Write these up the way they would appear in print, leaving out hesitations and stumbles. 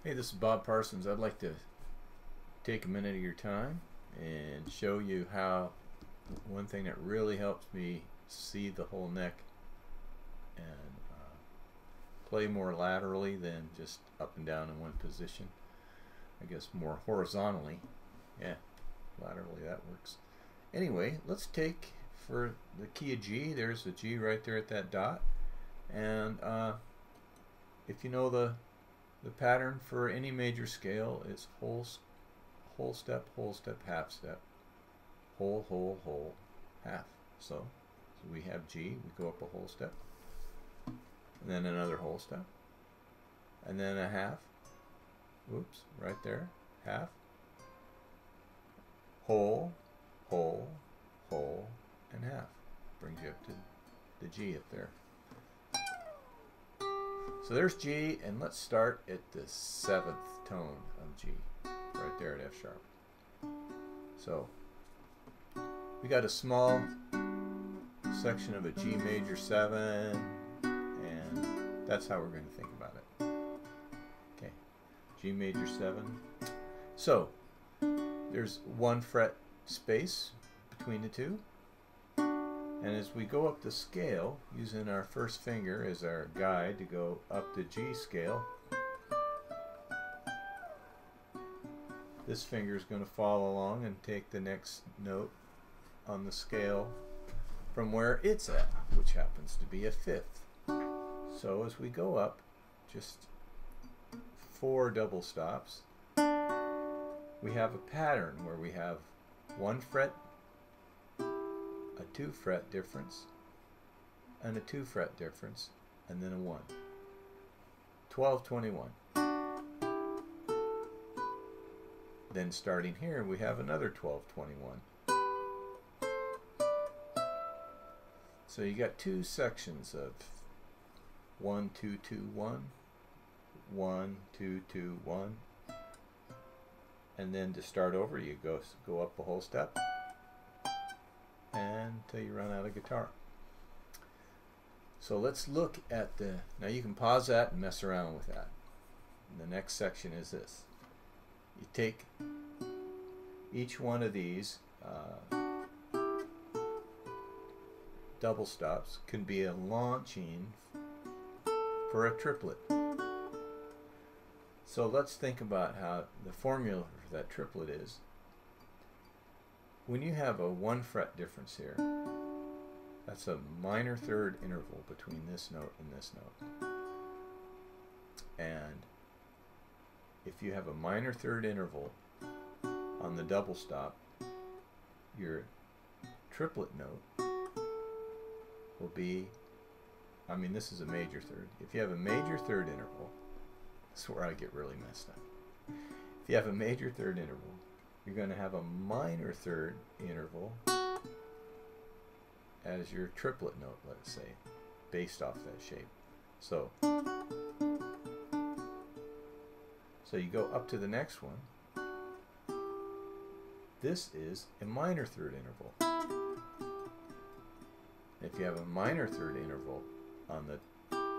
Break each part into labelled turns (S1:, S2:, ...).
S1: Hey, this is Bob Parsons. I'd like to take a minute of your time and show you how one thing that really helps me see the whole neck and play more laterally than just up and down in one position. I guess more horizontally. Yeah, laterally that works. Anyway, let's take for the key of G. There's a G right there at that dot. And if you know the pattern for any major scale, it's whole step, half step, whole, half. So we have G, we go up a whole step, and then another whole step, and then a half. Oops, right there, half, whole, and half. Brings you up to the G up there. So there's G, and let's start at the 7th tone of G, right there at F sharp. So we got a small section of a G major 7, and that's how we're going to think about it. Okay, G major 7. So there's 1 fret space between the two. And as we go up the scale, using our first finger as our guide to go up the G scale, this finger is going to follow along and take the next note on the scale from where it's at, which happens to be a 5th. So as we go up, just 4 double stops, we have a pattern where we have 1 fret, a 2 fret difference, and a 2 fret difference, and then a 1. 12, 21. Then starting here, we have another 12, 21. So you got 2 sections of 1, 2, 2, 1, 1, 2, 2, 1, and then to start over, you go up a whole step until you run out of guitar. So let's look at now you can pause that and mess around with that. And the next section is this. You take each one of these double stops, can be a launching for a triplet. So let's think about how the formula for that triplet is. When you have a 1 fret difference here, that's a minor third interval between this note and this note. And if you have a minor third interval on the double stop, your triplet note will be, I mean, this is a major third. If you have a major third interval, this is where I get really messed up. If you have a major third interval, you're going to have a minor third interval as your triplet note, let's say, based off that shape. So you go up to the next one. This is a minor third interval. If you have a minor third interval on the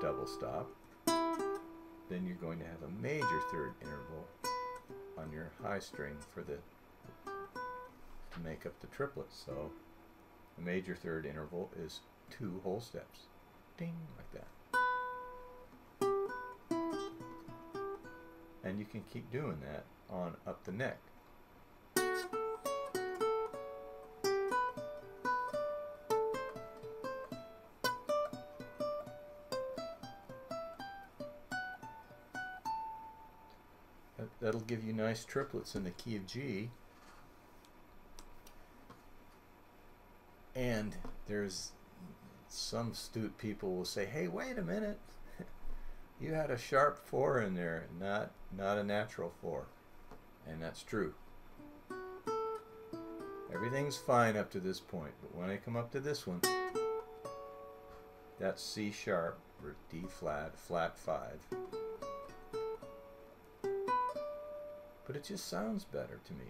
S1: double stop, then you're going to have a major third interval on your high string for to make up the triplet. So the major third interval is 2 whole steps. Ding, like that. And you can keep doing that on up the neck. That'll give you nice triplets in the key of G. And there's some astute people will say, hey, wait a minute, you had a sharp 4 in there, not a natural 4. And that's true. Everything's fine up to this point, but when I come up to this one, that's C sharp or D flat, flat 5. But it just sounds better to me.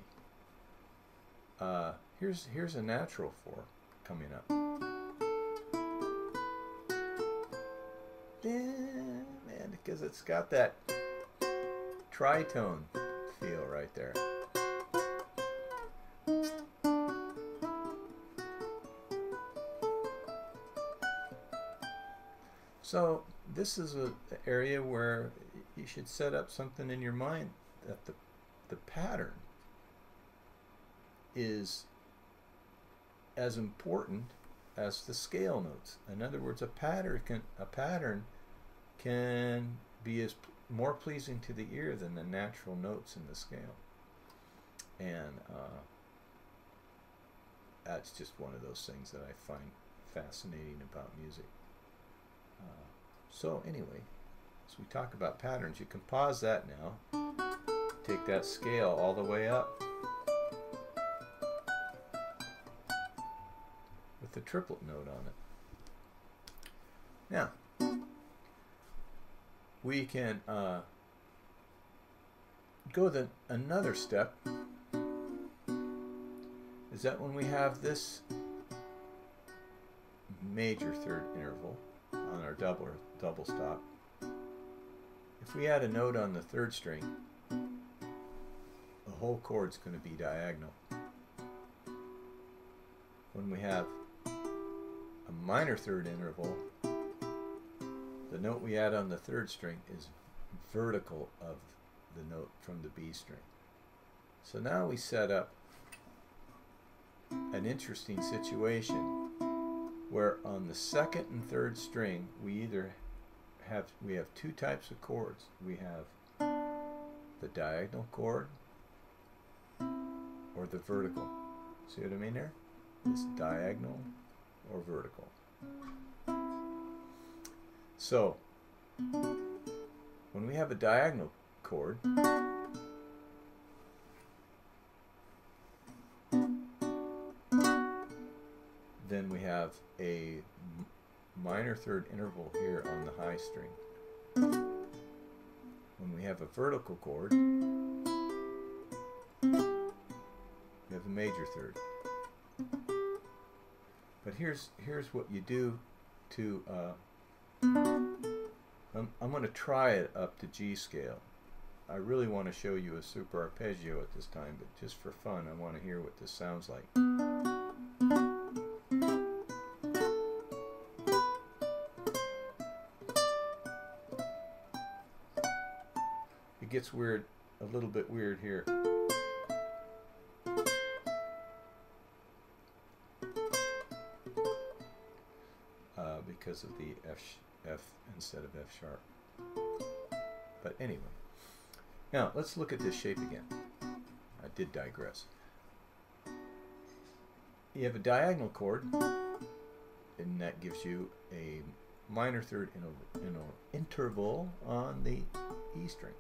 S1: Here's a natural 4 coming up. Yeah, man, because it's got that tritone feel right there. So this is an area where you should set up something in your mind that the pattern is as important as the scale notes. In other words, a pattern can be more pleasing to the ear than the natural notes in the scale. And that's just one of those things that I find fascinating about music. So anyway, as we talk about patterns, you can pause that now. Take that scale all the way up with the triplet note on it. Now, we can go another step. Is that when we have this major third interval on our double stop, if we add a note on the third string, the whole chord's going to be diagonal. When we have a minor third interval, the note we add on the third string is vertical of the note from the B string. So now we set up an interesting situation where on the second and third string we have two types of chords. We have the diagonal chord or the vertical. See what I mean there? It's diagonal or vertical. So when we have a diagonal chord, then we have a minor third interval here on the high string. When we have a vertical chord, we have a major third. But here's what you do to I'm going to try it up to G scale. I really want to show you a super arpeggio at this time, but just for fun, I want to hear what this sounds like. It gets weird, a little bit weird here. Because of the F instead of F sharp. But anyway, now let's look at this shape again. I did digress. You have a diagonal chord, and that gives you a minor third interval on the E string.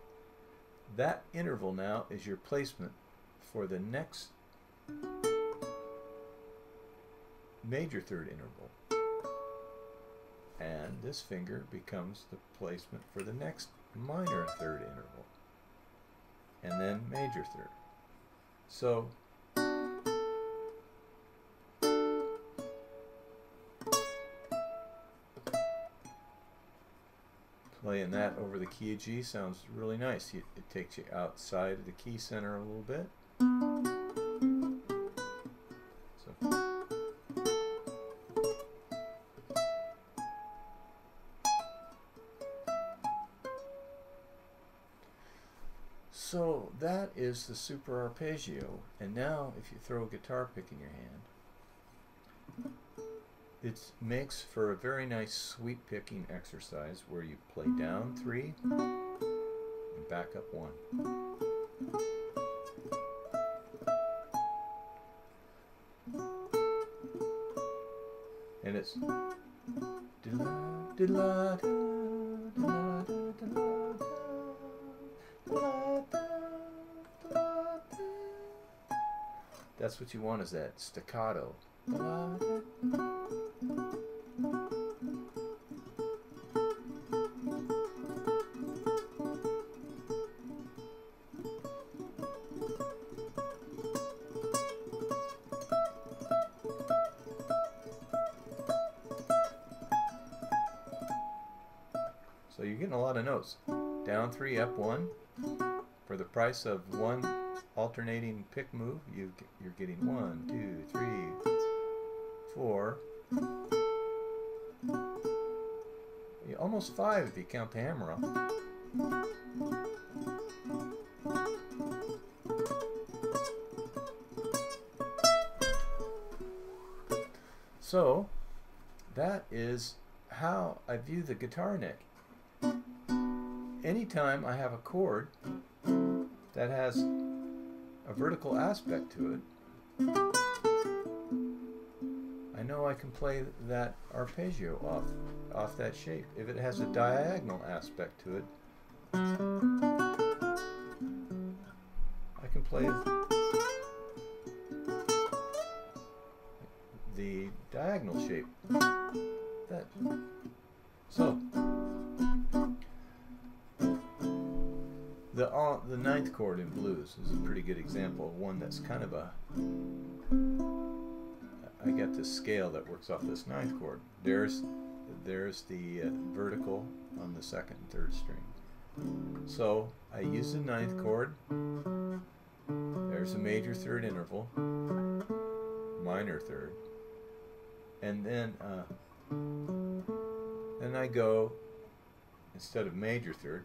S1: That interval now is your placement for the next major third interval. And this finger becomes the placement for the next minor third interval. And then major third. So playing that over the key of G sounds really nice. It takes you outside of the key center a little bit. So that is the super arpeggio, and now if you throw a guitar pick in your hand, it makes for a very nice sweep picking exercise where you play down 3 and back up 1. And it's that's what you want, is that staccato. So you're getting a lot of notes. Down 3, up 1. For the price of one alternating pick move, you're getting 1, 2, 3, 4, almost 5 if you count the hammer off. So that is how I view the guitar neck. Anytime I have a chord that has a vertical aspect to it, I know I can play that arpeggio off that shape. If it has a diagonal aspect to it, I can play the diagonal shape. So the ninth chord in blues is a pretty good example of one that's kind of a, I got this scale that works off this ninth chord. There's the vertical on the second and third string. So I use the ninth chord. There's a major third interval, minor third, and then I go, instead of major third,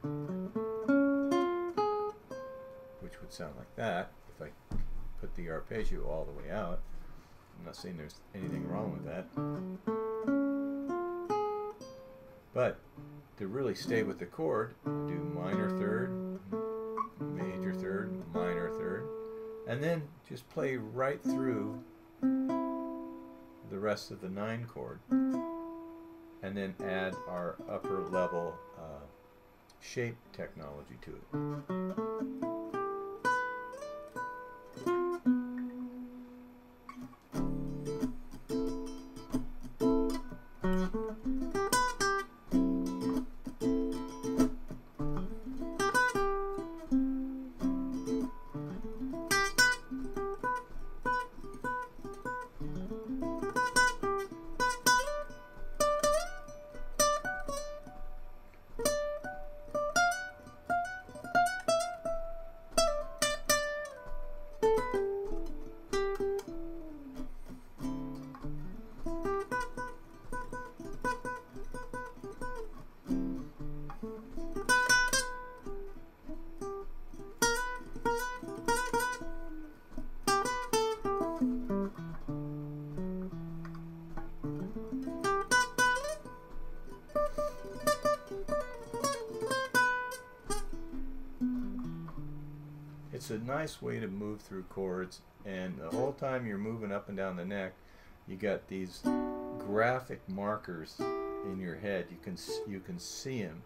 S1: which would sound like that if I put the arpeggio all the way out. I'm not saying there's anything wrong with that, but to really stay with the chord, do minor third, major third, minor third, and then just play right through the rest of the 9 chord, and then add our upper level shape technology to it. It's a nice way to move through chords, and the whole time you're moving up and down the neck, you got these graphic markers in your head. You can see them,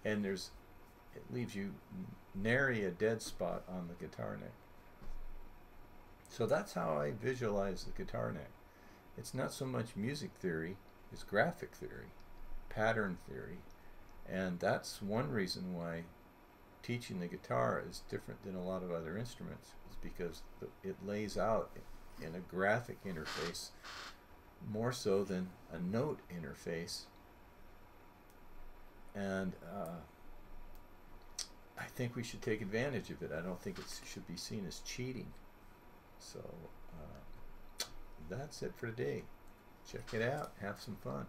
S1: and it leaves you nary a dead spot on the guitar neck. So that's how I visualize the guitar neck. It's not so much music theory, it's graphic theory, pattern theory, and that's one reason why teaching the guitar is different than a lot of other instruments, is because it lays out in a graphic interface more so than a note interface, and I think we should take advantage of it. I don't think it should be seen as cheating. So that's it for today. Check it out, have some fun.